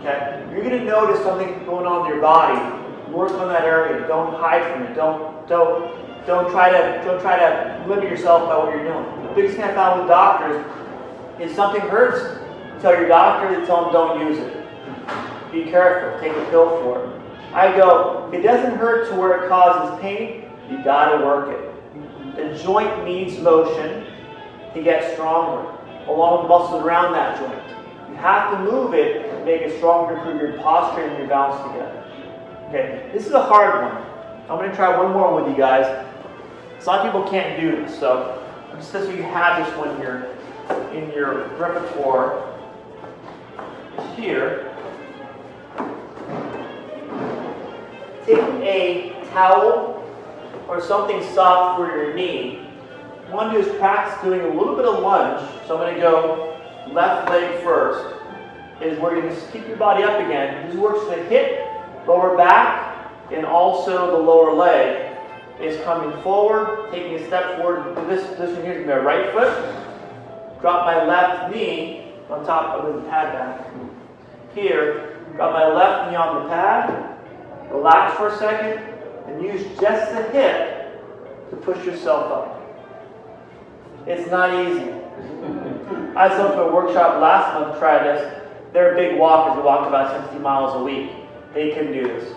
Okay? You're going to notice something going on in your body. Work on that area. Don't hide from it. Don't try to limit yourself by what you're doing. The biggest thing I found with doctors is something hurts. Tell your doctor, they tell them don't use it. Be careful. Take a pill for it. I go, if it doesn't hurt to where it causes pain, you got to work it. The joint needs motion to get stronger, along with the muscles around that joint. You have to move it to make it stronger, improve your posture and your balance together. Okay, this is a hard one. I'm going to try one more with you guys. A lot of people can't do this, so just so you have this one here in your repertoire. Here, take a towel or something soft for your knee. What I want to do is practice doing a little bit of lunge. So I'm going to go left leg first. Is where you're going to keep your body up again. This works the hip, lower back, and also the lower leg is coming forward, taking a step forward. This one here is my right foot. Drop my left knee on top of the pad back. Here, drop my left knee on the pad. Relax for a second, and use just the hip to push yourself up. It's not easy. I saw for a workshop last month, try this. They're big walkers, they walk about 60 miles a week. They can do this.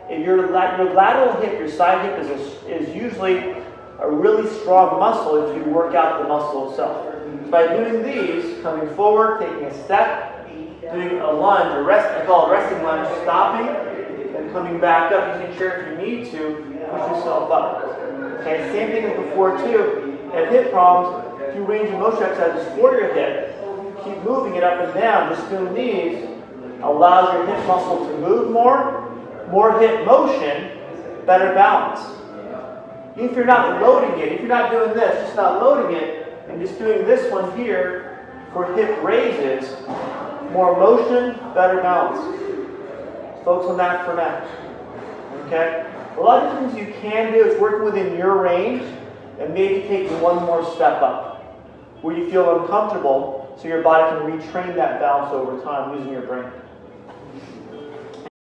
If your lateral hip, your side hip is usually a really strong muscle if you work out the muscle itself. By doing these, coming forward, taking a step, doing a lunge, I call it a resting lunge, stopping, and coming back up, using chair if you need to, push yourself up. Okay, same thing as before too. If you have hip problems, do range of motion exercises for your hip. Keep moving it up and down. Just doing these allows your hip muscle to move more hip motion, better balance. If you're not loading it, if you're not doing this, just not loading it, and just doing this one here for hip raises, more motion, better balance. Focus on that for now. Okay? A lot of things you can do is working within your range and maybe taking one more step up where you feel uncomfortable so your body can retrain that balance over time using your brain.